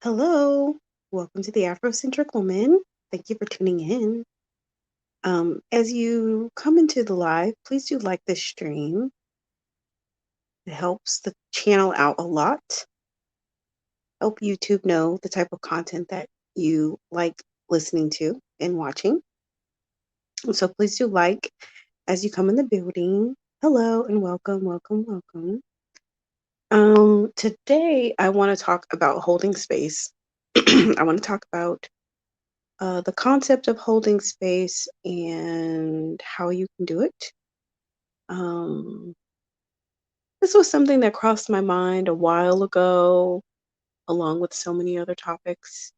Hello, welcome to the Afrocentric Woman. Thank you for tuning in. As you come into the live, please do like this stream. It helps the channel out a lot. Help YouTube know the type of content that you like listening to and watching. And so please do like as you come in the building. Hello and welcome, welcome, welcome. Today I want to talk about holding space. I want to talk about the concept of holding space and how you can do it. Um, this was something that crossed my mind a while ago, along with so many other topics.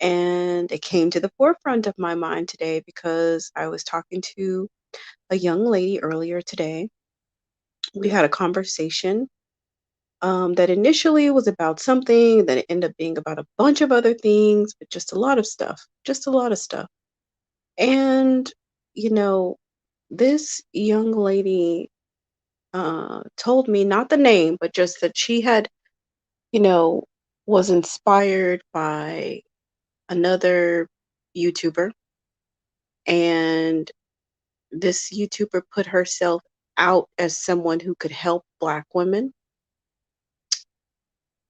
And it came to the forefront of my mind today because I was talking to a young lady earlier today. We had a conversation that initially was about something, then it ended up being about a bunch of other things, but just a lot of stuff, just a lot of stuff. And, you know, this young lady told me not the name, but just that she had, you know, was inspired by another YouTuber, and this YouTuber put herself out as someone who could help Black women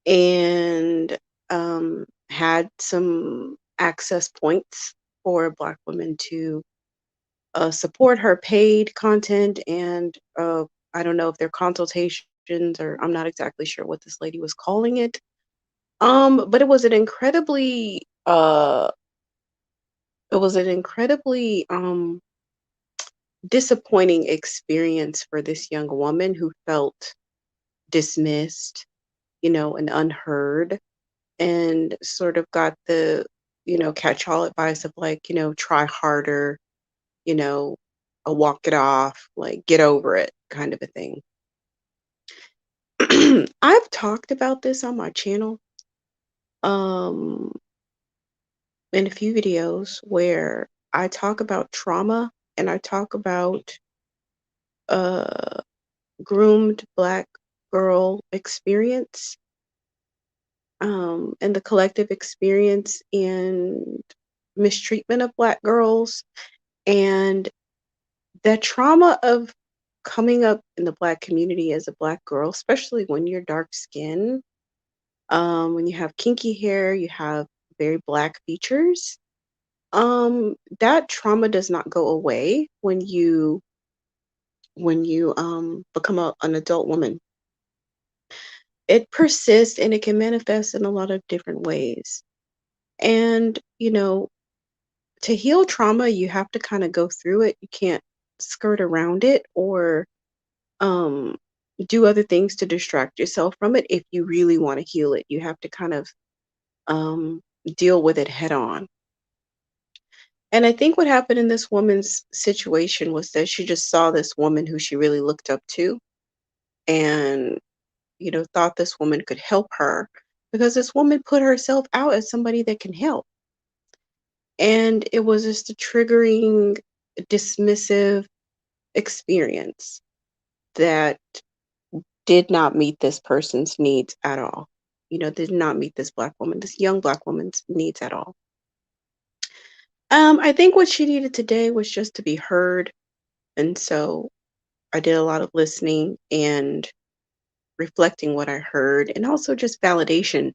and had some access points for Black women to support her paid content and I don't know if they're consultations or I'm not exactly sure what this lady was calling it. But it was an incredibly disappointing experience for this young woman who felt dismissed, and unheard, and sort of got the, catch all advice of like, try harder, you know, walk it off, like get over it kind of a thing. I've talked about this on my channel um in a few videos where I talk about trauma and I talk about uh groomed Black girl experience, and the collective experience and mistreatment of Black girls, and that trauma of coming up in the Black community as a Black girl, especially when you're dark skinned, when you have kinky hair, you have very Black features. That trauma does not go away when you become an adult woman. It persists and it can manifest in a lot of different ways. And, to heal trauma, you have to kind of go through it. You can't skirt around it or um do other things to distract yourself from it. If you really want to heal it, you have to kind of um deal with it head on. And I think what happened in this woman's situation was that she just saw this woman who she really looked up to and, thought this woman could help her because this woman put herself out as somebody that can help. And it was just a triggering, dismissive experience that did not meet this person's needs at all. Did not meet this Black woman, this young Black woman's needs at all. I think what she needed today was just to be heard. And so I did a lot of listening and reflecting what I heard and also just validation.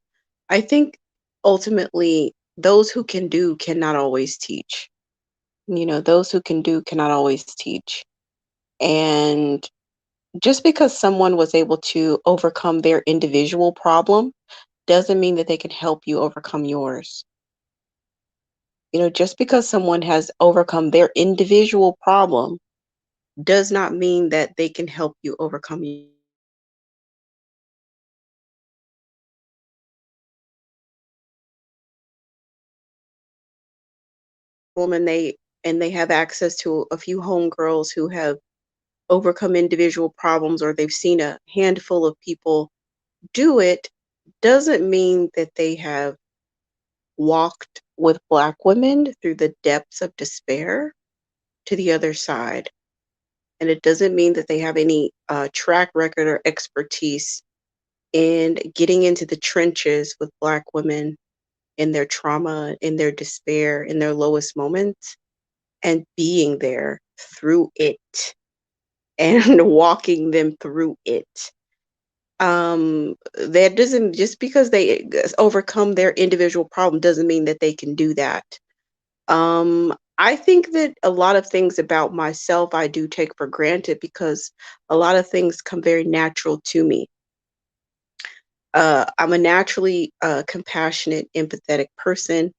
I think ultimately those who can do cannot always teach. Those who can do cannot always teach. And just because someone was able to overcome their individual problem doesn't mean that they can help you overcome yours. Just because someone has overcome their individual problem does not mean that they can help you overcome woman they have access to a few homegirls who have overcome individual problems or they've seen a handful of people do it doesn't mean that they have walked with Black women through the depths of despair to the other side. And it doesn't mean that they have any track record or expertise and getting into the trenches with Black women in their trauma, in their despair, in their lowest moments, and being there through it and walking them through it. That doesn't just because they overcome their individual problem doesn't mean that they can do that. I think that a lot of things about myself I do take for granted because a lot of things come very natural to me. I'm a naturally compassionate, empathetic person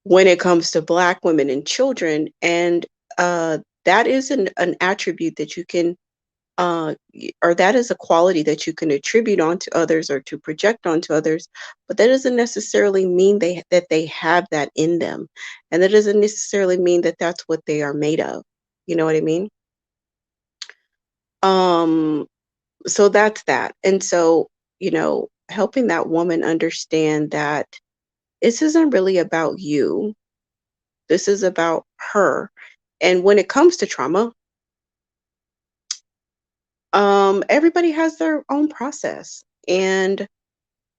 when it comes to Black women and children, and that is an attribute that you can or that is a quality that you can attribute onto others or to project onto others, but that doesn't necessarily mean that they have that in them, and that doesn't necessarily mean that that's what they are made of. You know what I mean? Um, so that's that, and so helping that woman understand that this isn't really about you. This is about her, and when it comes to trauma, everybody has their own process, and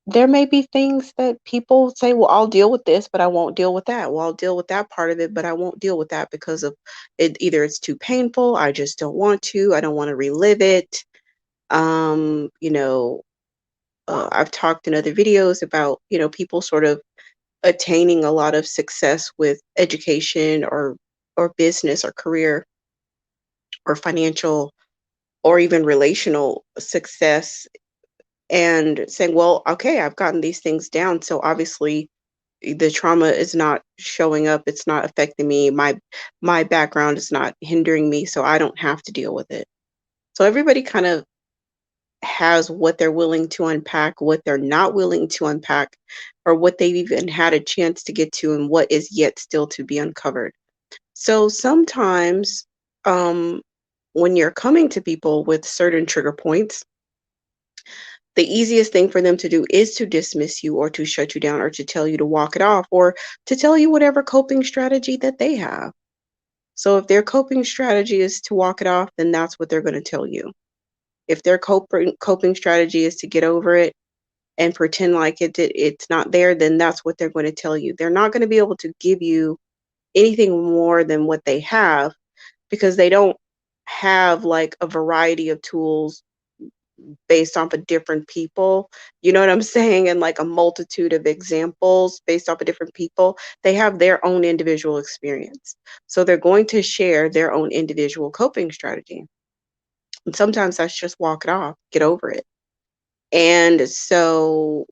there may be things that people say, "Well, I'll deal with this, but I won't deal with that. Well, I'll deal with that part of it, but I won't deal with that because of it. Either it's too painful, I just don't want to, I don't want to relive it." Um, you know, I've talked in other videos about, people sort of attaining a lot of success with education or business or career or financial or even relational success and saying, "Well, okay, I've gotten these things down, so obviously the trauma is not showing up, it's not affecting me, my background is not hindering me, so I don't have to deal with it." So everybody kind of has what they're willing to unpack, what they're not willing to unpack, or what they've even had a chance to get to and what is yet still to be uncovered. So sometimes when you're coming to people with certain trigger points, the easiest thing for them to do is to dismiss you or to shut you down or to tell you to walk it off or to tell you whatever coping strategy that they have. So if their coping strategy is to walk it off, then that's what they're going to tell you. If their coping strategy is to get over it and pretend like it's not there, then that's what they're going to tell you. They're not going to be able to give you anything more than what they have because they don't have like a variety of tools based off of different people. You know what I'm saying? And like a multitude of examples based off of different people. They have their own individual experience. So they're going to share their own individual coping strategy. And sometimes that's just walk it off, get over it. And so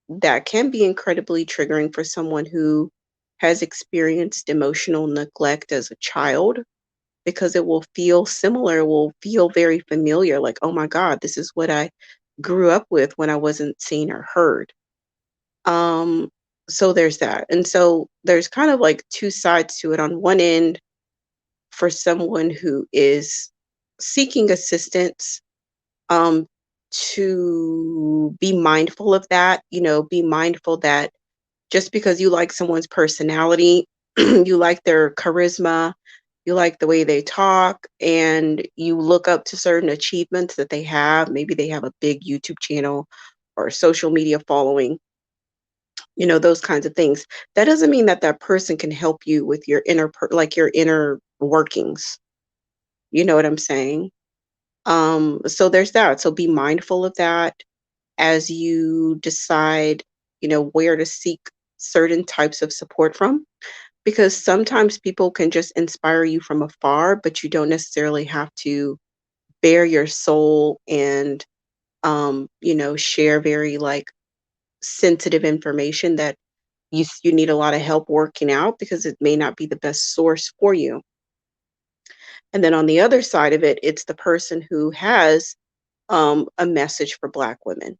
that can be incredibly triggering for someone who has experienced emotional neglect as a child because it will feel similar, will feel very familiar, like, "Oh my god, this is what I grew up with when I wasn't seen or heard." Um, so there's that. And so there's kind of like two sides to it. On one end, for someone who is seeking assistance, um, to be mindful of that, be mindful that just because you like someone's personality, you like their charisma, you like the way they talk, and you look up to certain achievements that they have. Maybe they have a big YouTube channel or social media following, those kinds of things. That doesn't mean that that person can help you with your like your inner workings. You know what I'm saying? So there's that. So be mindful of that as you decide, where to seek certain types of support from because sometimes people can just inspire you from afar, but you don't necessarily have to bare your soul and share very like sensitive information that you need a lot of help working out because it may not be the best source for you. And then on the other side of it, it's the person who has a message for Black women.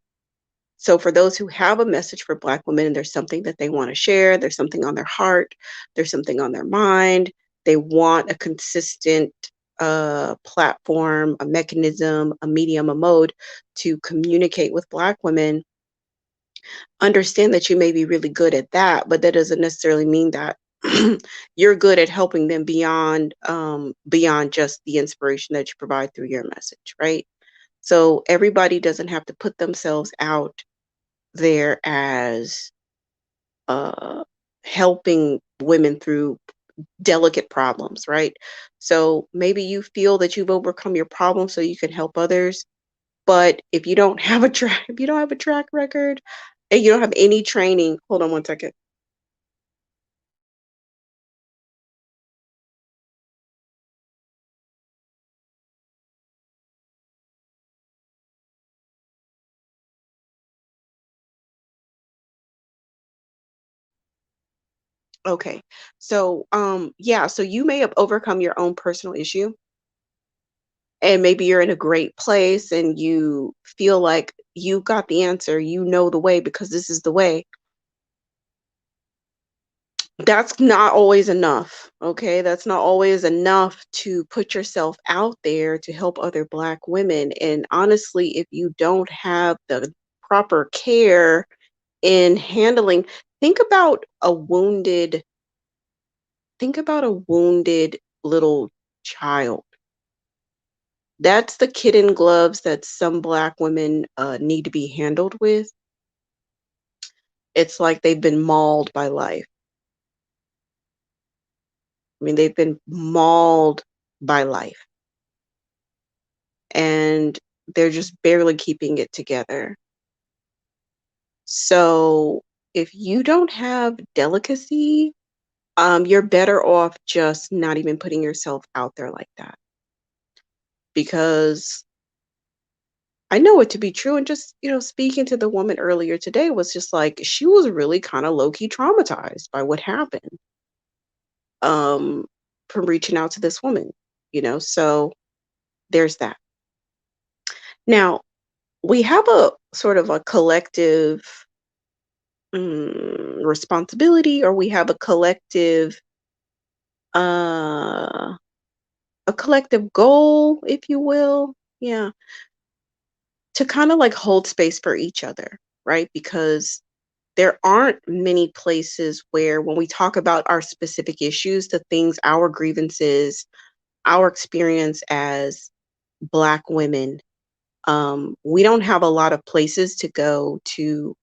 So for those who have a message for Black women and there's something that they want to share, there's something on their heart, there's something on their mind, they want a consistent platform, a mechanism, a medium, a mode to communicate with Black women, understand that you may be really good at that, but that doesn't necessarily mean that you're good at helping them beyond just the inspiration that you provide through your message, right? So everybody doesn't have to put themselves out there as uh, helping women through delicate problems, right? So maybe you feel that you've overcome your problem so you can help others. But if you don't have a track, if you don't have a track record and you don't have any training, hold on one second. Okay. So yeah, so you may have overcome your own personal issue and maybe you're in a great place and you feel like you got the answer, you know the way because this is the way. That's not always enough, okay? That's not always enough to put yourself out there to help other Black women. And honestly, if you don't have the proper care in handling, think about a wounded, think about a wounded little child. That's the kitten gloves that some Black women need to be handled with. It's like they've been mauled by life. I mean, they've been mauled by life and they're just barely keeping it together. So if you don't have delicacy, you're better off just not even putting yourself out there like that because I know it to be true. And just, speaking to the woman earlier today was just like she was really kind of low key traumatized by what happened um, from reaching out to this woman. So there's that. Now, we have a sort of a collective responsibility, or we have uh a collective goal, if you will, yeah, to kind of like hold space for each other, right? Because there aren't many places where when we talk about our specific issues, the things, our grievances, our experience as Black women, we don't have a lot of places to go to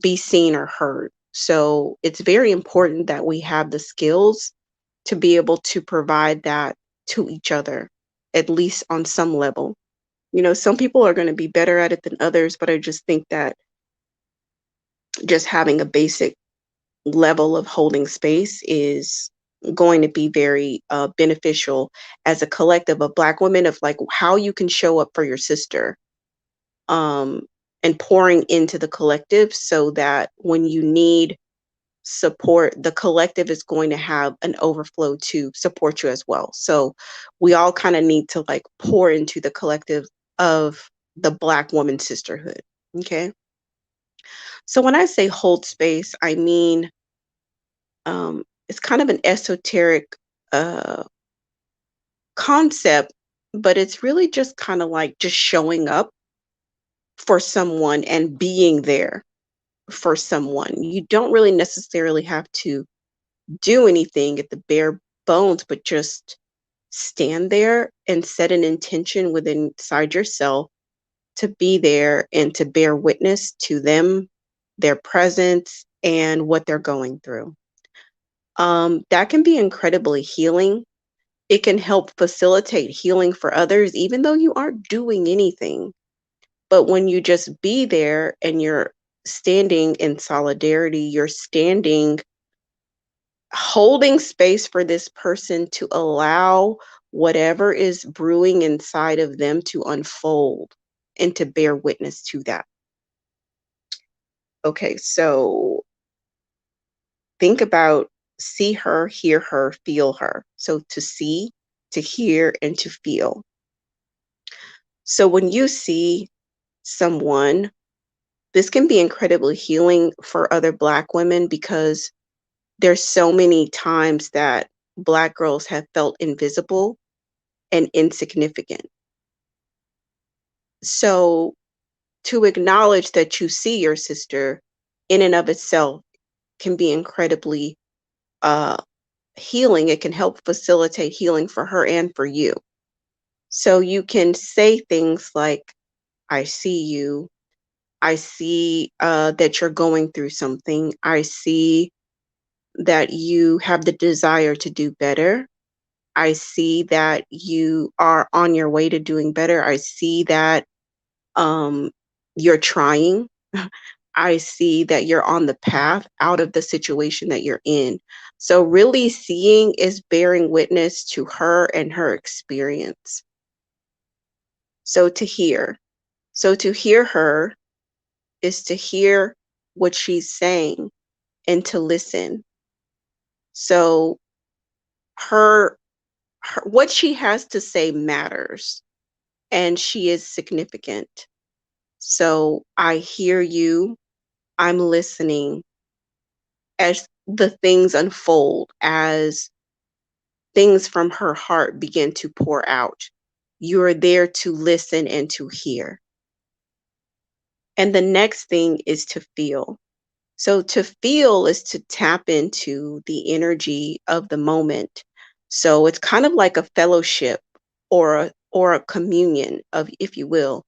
be seen or heard. So it's very important that we have the skills to be able to provide that to each other, at least on some level. Some people are going to be better at it than others, but I just think that just having a basic level of holding space is going to be very beneficial as a collective of Black women, of like how you can show up for your sister, um, and pouring into the collective so that when you need support, the collective is going to have an overflow to support you as well. So we all kind of need to like pour into the collective of the Black woman sisterhood. Okay. So when I say hold space, I mean it's kind of an esoteric uh, concept, but it's really just kind of like just showing up for someone and being there for someone. You don't really necessarily have to do anything at the bare bones, but just stand there and set an intention within inside yourself to be there and to bear witness to them, their presence, and what they're going through. That can be incredibly healing. It can help facilitate healing for others, even though you aren't doing anything. But when you just be there and you're standing in solidarity, you're standing holding space for this person to allow whatever is brewing inside of them to unfold and to bear witness to that. Okay, so think about see her, hear her, feel her. So to see, to hear, and to feel. So when you see someone, this can be incredibly healing for other Black women because there's so many times that Black girls have felt invisible and insignificant. So to acknowledge that you see your sister in and of itself can be incredibly uh, healing. It can help facilitate healing for her and for you. So you can say things like, I see you, I see that you're going through something. I see that you have the desire to do better. I see that you are on your way to doing better. I see that um, you're trying. I see that you're on the path out of the situation that you're in. So, really, seeing is bearing witness to her and her experience. So, to hear. So, to hear her is to hear what she's saying and to listen. So, her, what she has to say matters and she is significant. So, I hear you. I'm listening as the things unfold, as things from her heart begin to pour out. You're there to listen and to hear. And the next thing is to feel. So to feel is to tap into the energy of the moment. So it's kind of like a fellowship or a communion of, if you will,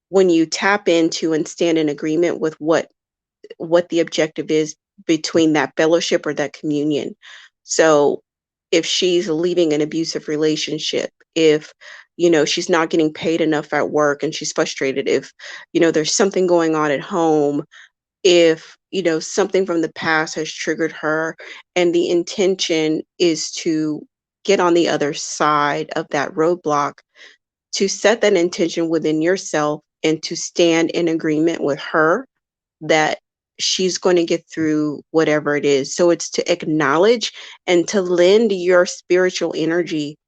when you tap into and stand in agreement with what the objective is between that fellowship or that communion. So if she's leaving an abusive relationship, if she's not getting paid enough at work and she's frustrated, if there's something going on at home, if something from the past has triggered her and the intention is to get on the other side of that roadblock, to set that intention within yourself and to stand in agreement with her that she's going to get through whatever it is. So it's to acknowledge and to lend your spiritual energy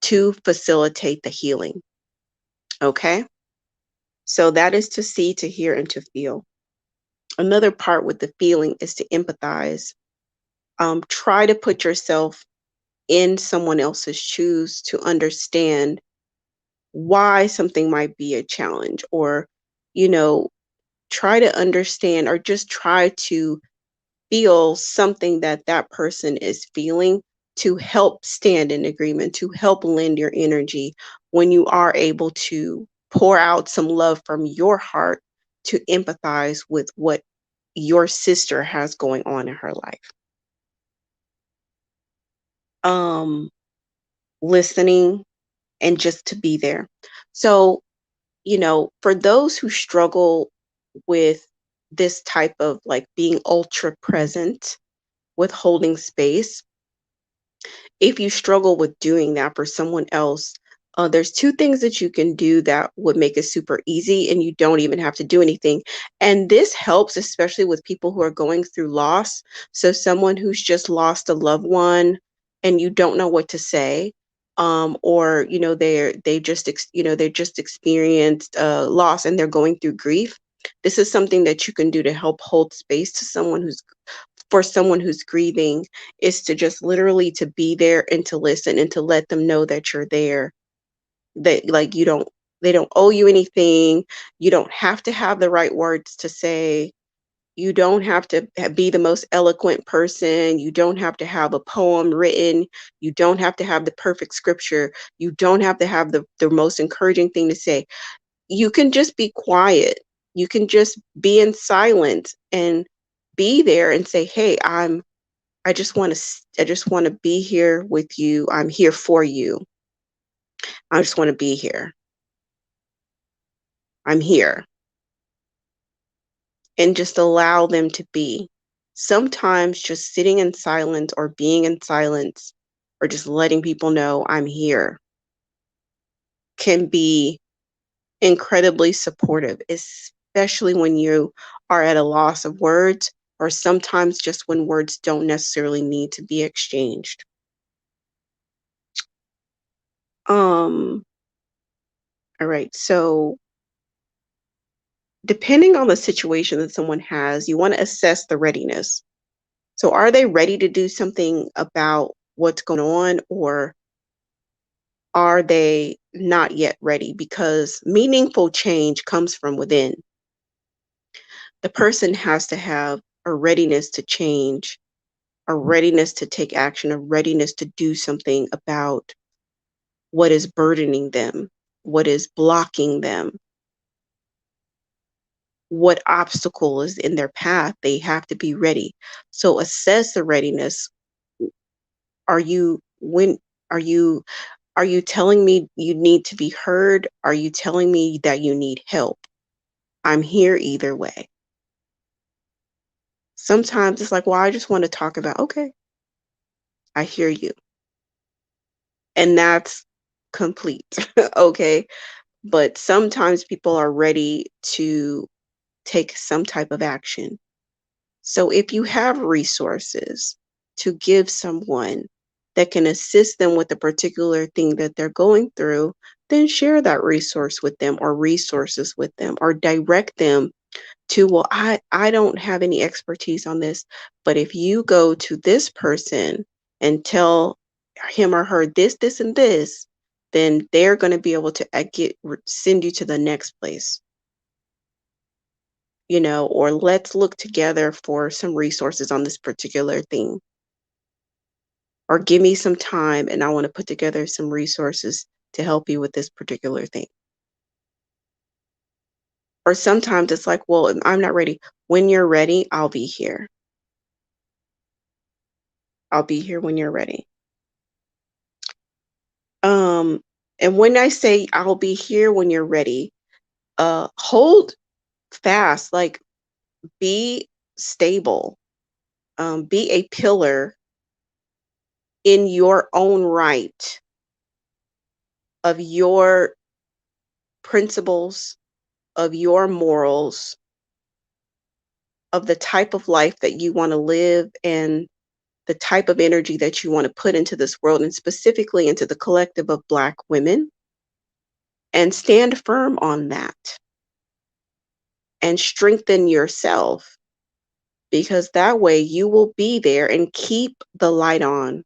to facilitate the healing. Okay? So that is to see, to hear, and to feel. Another part with the feeling is to empathize. Try to put yourself in someone else's shoes to understand why something might be a challenge, or, you know, try to understand or just try to feel something that that person is feeling to help stand in agreement, to help lend your energy when you are able to pour out some love from your heart to empathize with what your sister has going on in her life. Um, Listening and just to be there. So, for those who struggle with this type of like being ultra present with holding space, if you struggle with doing that for someone else, there's two things that you can do that would make it super easy and you don't even have to do anything. And this helps, especially with people who are going through loss. So, someone who's just lost a loved one and you don't know what to say. Or they just experienced loss and they're going through grief. This is something that you can do to help hold space to someone who's for someone who's grieving, is to just literally to be there and to listen and to let them know that you're there, that like they don't owe you anything. You don't have to have the right words to say. You don't have to be the most eloquent person. You don't have to have a poem written. You don't have to have the perfect scripture. You don't have to have the most encouraging thing to say. You can just be quiet. You can just be in silence and be there and say, "Hey, I just want to be here with you. I'm here for you. I just want to be here. I'm here." And just allow them to be. Sometimes just sitting in silence or being in silence or just letting people know I'm here can be incredibly supportive, especially when you are at a loss of words or sometimes just when words don't necessarily need to be exchanged. Um, all right. So depending on the situation that someone has, you want to assess the readiness. So, are they ready to do something about what's going on, or are they not yet ready? Because meaningful change comes from within. The person has to have a readiness to change, a readiness to take action, a readiness to do something about what is burdening them, what is blocking them. what obstacle is in their path. They have to be ready. So assess the readiness. Are you when are you are you telling me you need to be heard? Are you telling me that you need help? I'm here either way. Sometimes it's like, well, I just want to talk about, okay, I hear you. And that's complete. Okay. But sometimes people are ready to take some type of action. So if you have resources to give someone that can assist them with a particular thing that they're going through, then share that resource with them or resources with them or direct them to, well, I don't have any expertise on this, but if you go to this person and tell him or her this, and this, then they're going to be able to send you to the next place, or let's look together for some resources on this particular thing, or give me some time and I want to put together some resources to help you with this particular thing. Or sometimes it's like, well, I'm not ready. When you're ready, I'll be here. I'll be here when you're ready. Um, and when I say I'll be here when you're ready, hold fast, like be stable, be a pillar in your own right of your principles, of your morals, of the type of life that you want to live, and the type of energy that you want to put into this world, and specifically into the collective of Black women, and stand firm on that and strengthen yourself, because that way you will be there and keep the light on.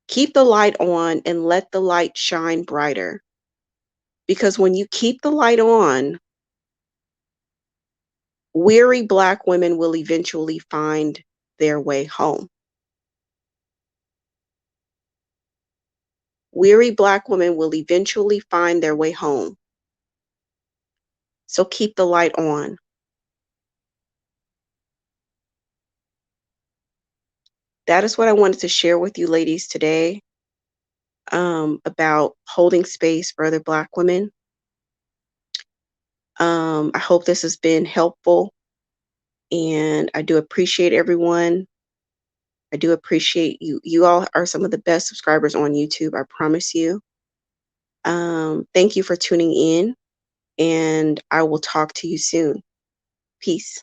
Keep the light on and let the light shine brighter. Because when you keep the light on, weary Black women will eventually find their way home. Weary Black women will eventually find their way home. So keep the light on. That is what I wanted to share with you ladies today, about holding space for other Black women. I hope this has been helpful, and I do appreciate everyone. I do appreciate you. You all are some of the best subscribers on YouTube, I promise you. Thank you for tuning in, and I will talk to you soon. Peace.